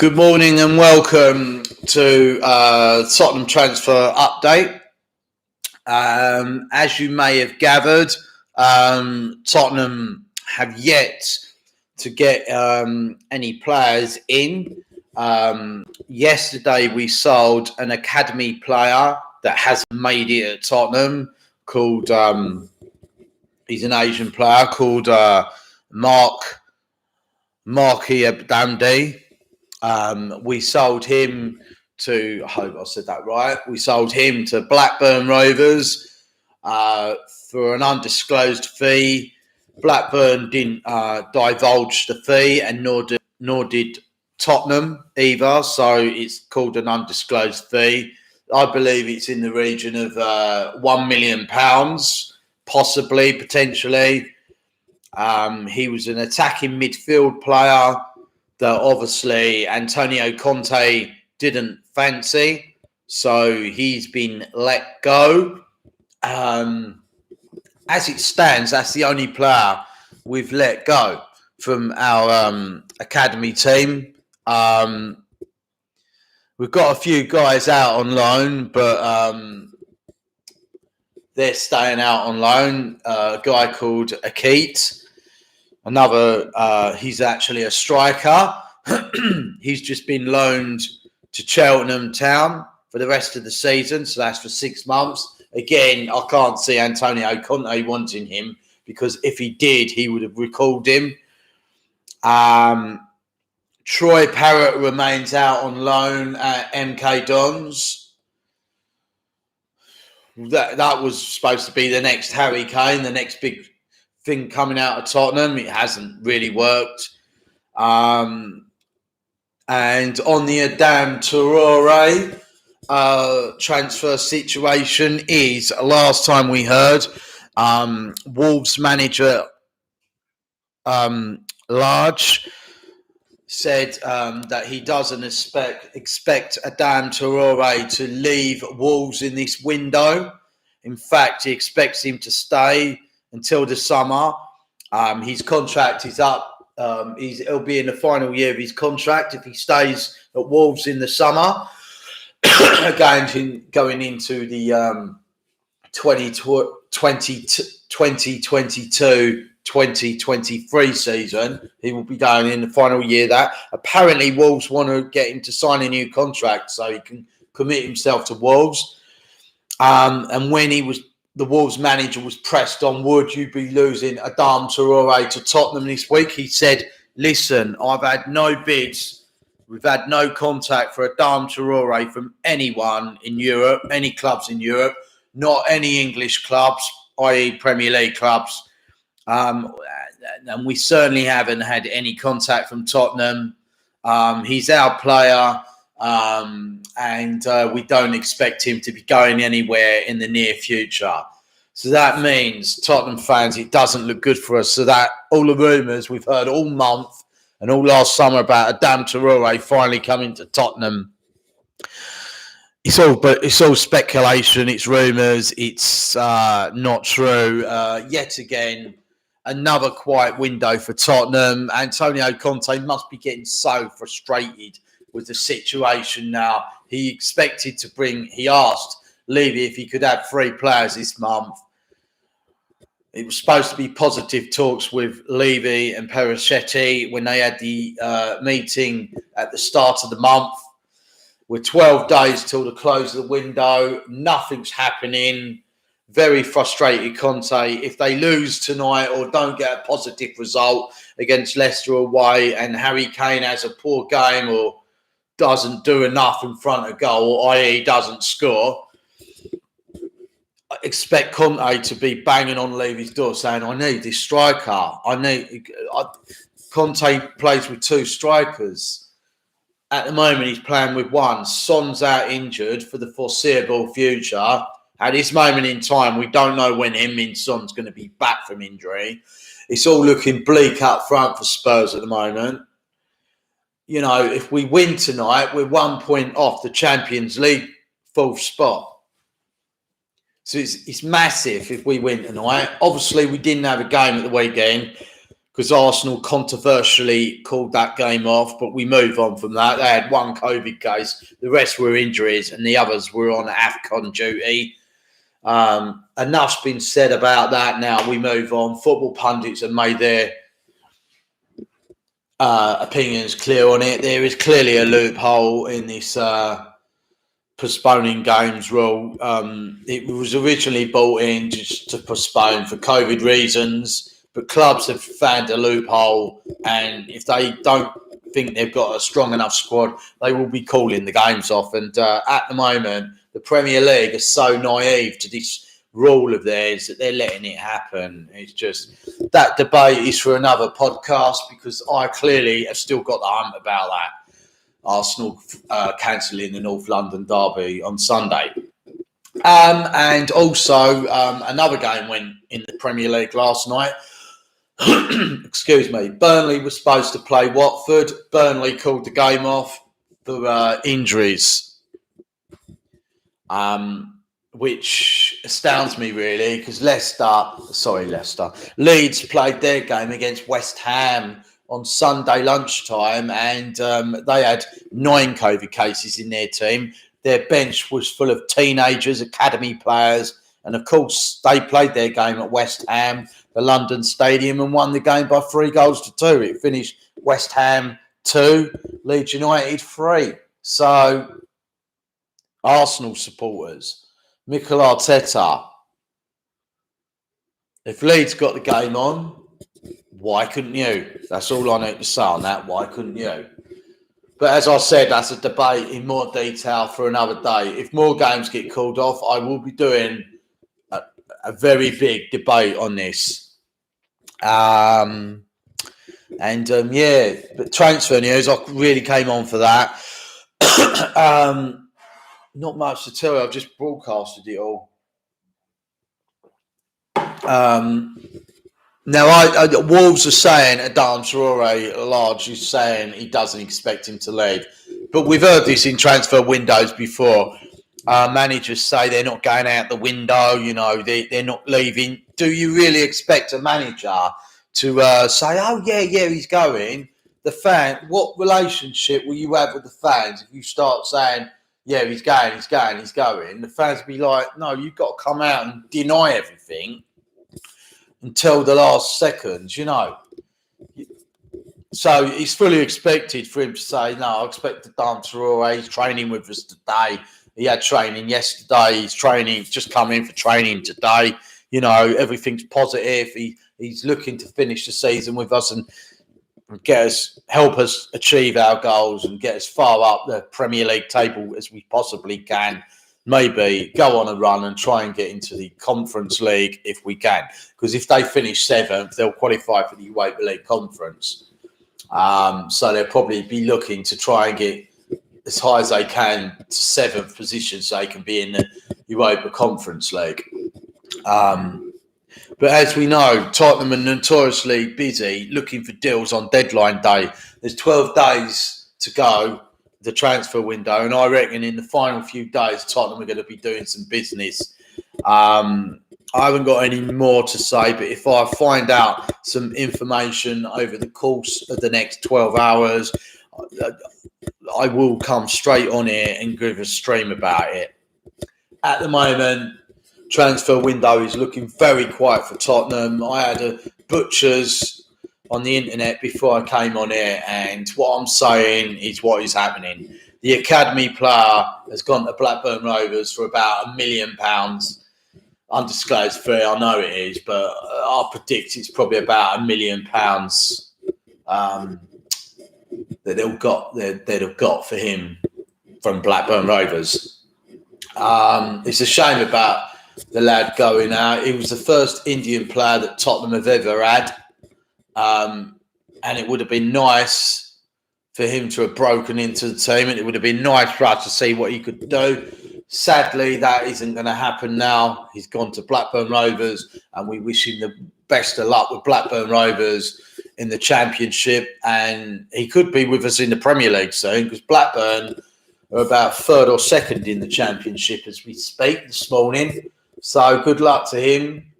Good morning and welcome to Tottenham transfer update. As you may have gathered, Tottenham have yet to get any players in. Yesterday we sold an academy player that hasn't made it at Tottenham called, he's an Asian player called Marky Abdamdi. We sold him to, I hope I said that right, we sold him to Blackburn Rovers for an undisclosed fee. Blackburn didn't divulge the fee, and nor did Tottenham either, so it's called an undisclosed fee. I believe it's in the region of £1 million, possibly, potentially. He was an attacking midfield player that obviously Antonio Conte didn't fancy, so he's been let go. As it stands, that's the only player we've let go from our academy team. We've got a few guys out on loan, but they're staying out on loan. A guy called Akit. Another, he's actually a striker. He's just been loaned to Cheltenham Town for the rest of the season, so that's for 6 months. Again, I can't see Antonio Conte wanting him, because if he did, he would have recalled him. Troy Parrott remains out on loan at MK Dons. That was supposed to be the next Harry Kane, the next big thing coming out of Tottenham. It hasn't really worked. And on the Adam Traore transfer situation is, last time we heard, Wolves manager Large said that he doesn't expect Adam Traore to leave Wolves in this window. In fact, he expects him to stay until the summer. His contract is up. He'll be in the final year of his contract if he stays at Wolves in the summer. going into the 2022-2023 season, he will be going in the final year. That apparently Wolves want to get him to sign a new contract so he can commit himself to Wolves. And when the Wolves manager was pressed on, would you be losing Adam Traore to Tottenham this week? He said, listen, I've had no bids. We've had no contact for Adam Traore from anyone in Europe, any clubs in Europe, not any English clubs, i.e. Premier League clubs. And we certainly haven't had any contact from Tottenham. He's our player. And we don't expect him to be going anywhere in the near future. So that means, Tottenham fans, it doesn't look good for us. So that all the rumours we've heard all month and all last summer about Adam Traore finally coming to Tottenham, it's all speculation. It's rumours. It's not true. Yet again, another quiet window for Tottenham. Antonio Conte must be getting so frustrated with the situation now. He asked Levy if he could have 3 players this month. It was supposed to be positive talks with Levy and Perichetti when they had the meeting at the start of the month. We're 12 days till the close of the window. Nothing's happening. Very frustrated Conte. If they lose tonight or don't get a positive result against Leicester away, and Harry Kane has a poor game or doesn't do enough in front of goal, i.e. doesn't score, I expect Conte to be banging on Levy's door saying, I need this striker. Conte plays with 2 strikers. At the moment, he's playing with 1. Son's out injured for the foreseeable future. At this moment in time, we don't know when Heung-min Son's going to be back from injury. It's all looking bleak up front for Spurs at the moment. You know, if we win tonight, we're 1 point off the Champions League 4th spot. So it's massive if we win tonight. Obviously, we didn't have a game at the weekend. because Arsenal controversially called that game off, but we move on from that. They had one COVID case, the rest were injuries, and the others were on AFCON duty. Enough's been said about that. Now we move on. Football pundits have made their opinions clear on it. There is clearly a loophole in this postponing games rule. It was originally brought in just to postpone for COVID reasons, but clubs have found a loophole, and if they don't think they've got a strong enough squad, they will be calling the games off. And at the moment, the Premier League is so naive to this rule of theirs that they're letting it happen. It's just, that debate is for another podcast, because I clearly have still got the hump about that. Arsenal cancelling the North London derby on Sunday. And also another game went in the Premier League last night. Excuse me. Burnley was supposed to play Watford. Burnley called the game off for injuries, which astounds me really, because Leeds played their game against West Ham on Sunday lunchtime, and they had 9 COVID cases in their team. Their bench was full of teenagers, academy players, and of course they played their game at West Ham, the London Stadium, and won the game by 3-2. It finished West Ham 2, Leeds United 3. So, Arsenal supporters, Mikel Arteta, if Leeds got the game on, why couldn't you? That's all I need to say on that. Why couldn't you? But as I said, that's a debate in more detail for another day. If more games get called off, I will be doing a very big debate on this. But transfer news, I really came on for that. Not much to tell you. I've just broadcasted it all. Now, Wolves are saying Adama Traore largely saying he doesn't expect him to leave. But we've heard this in transfer windows before. Managers say they're not going out the window, they're not leaving. Do you really expect a manager to say, oh, yeah, he's going? The fan, what relationship will you have with the fans if you start saying, yeah, he's going? The fans will be like, no, you've got to come out and deny everything until the last second, So it's fully expected for him to say, no, I expect Adama Traore, he's training with us today. He had training yesterday. He's just come in for training today. Everything's positive. He's looking to finish the season with us and help us achieve our goals and get as far up the Premier League table as we possibly can. Maybe go on a run and try and get into the Conference League if we can. Because if they finish 7th, they'll qualify for the Europa League Conference. So they'll probably be looking to try and get as high as they can to 7th position so they can be in the Europa Conference League. But as we know, Tottenham are notoriously busy looking for deals on deadline day. There's 12 days to go, the transfer window, and I reckon in the final few days, Tottenham are going to be doing some business. I haven't got any more to say, but if I find out some information over the course of the next 12 hours, I will come straight on here and give a stream about it. At the moment, transfer window is looking very quiet for Tottenham. I had a butcher's on the internet before I came on here, and what I'm saying is what is happening. The academy player has gone to Blackburn Rovers for about £1 million. Undisclosed fee, I know it is, but I predict it's probably about £1 million that they'd have got for him from Blackburn Rovers. It's a shame about the lad going out. He was the first Indian player that Tottenham have ever had, and it would have been nice for him to have broken into the team, and it would have been nice for us to see what he could do. Sadly, that isn't going to happen now. He's gone to Blackburn Rovers, and we wish him the best of luck with Blackburn Rovers in the Championship, and he could be with us in the Premier League soon, because Blackburn are about 3rd or 2nd in the Championship as we speak this morning. So good luck to him.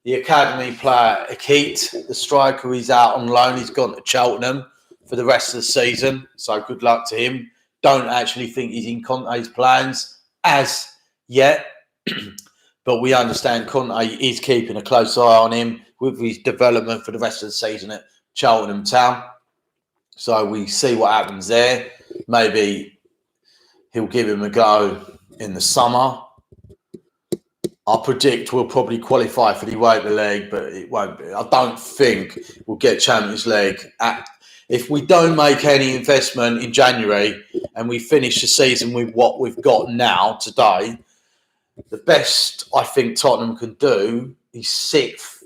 the academy player Akit, the striker, he's out on loan. He's gone to Cheltenham for the rest of the season. So good luck to him. Don't actually think he's in Conte's plans as yet. But we understand Conte is keeping a close eye on him with his development for the rest of the season at Cheltenham Town. So we see what happens there. Maybe he'll give him a go in the summer. I predict we'll probably qualify for the Europa League, but it won't be. I don't think we'll get Champions League. If we don't make any investment in January and we finish the season with what we've got now today, the best I think Tottenham can do is 6th,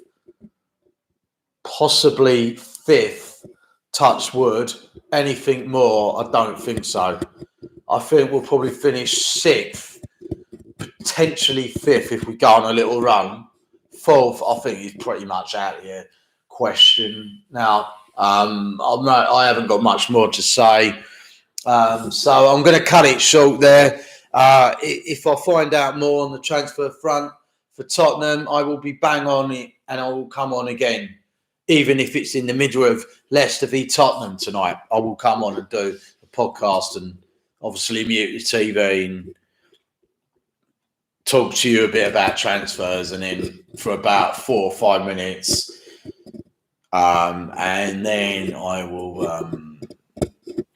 possibly 5th, touch wood. Anything more, I don't think so. I think we'll probably finish 6th, potentially 5th if we go on a little run. 4th, I think, is pretty much out of here. Question. Now, I haven't got much more to say. So I'm going to cut it short there. If I find out more on the transfer front for Tottenham, I will be bang on it and I will come on again. Even if it's in the middle of Leicester v Tottenham tonight, I will come on and do a podcast and obviously mute the TV and talk to you a bit about transfers, and then for about 4 or 5 minutes. And then I will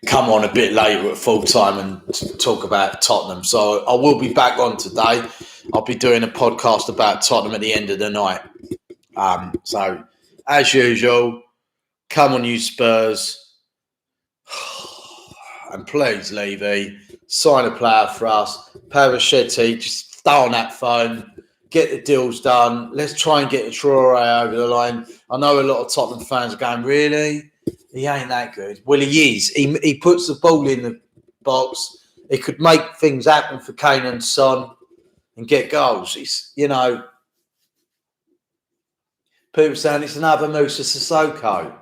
come on a bit later at full time and talk about Tottenham. So I will be back on today. I'll be doing a podcast about Tottenham at the end of the night. So as usual, come on you Spurs. And please, Levy, sign a player for us. Parachetti, just stay on that phone. Get the deals done. Let's try and get Traore over the line. I know a lot of Tottenham fans are going, really? He ain't that good. Well, he is. He puts the ball in the box. He could make things happen for Kane and Son and get goals. It's, people saying it's another Musa Sissoko.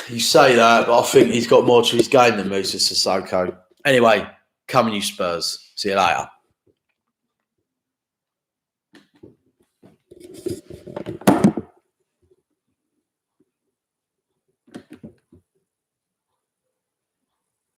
You say that, but I think he's got more to his game than Musa Sissoko. Anyway, come on you Spurs. See you later.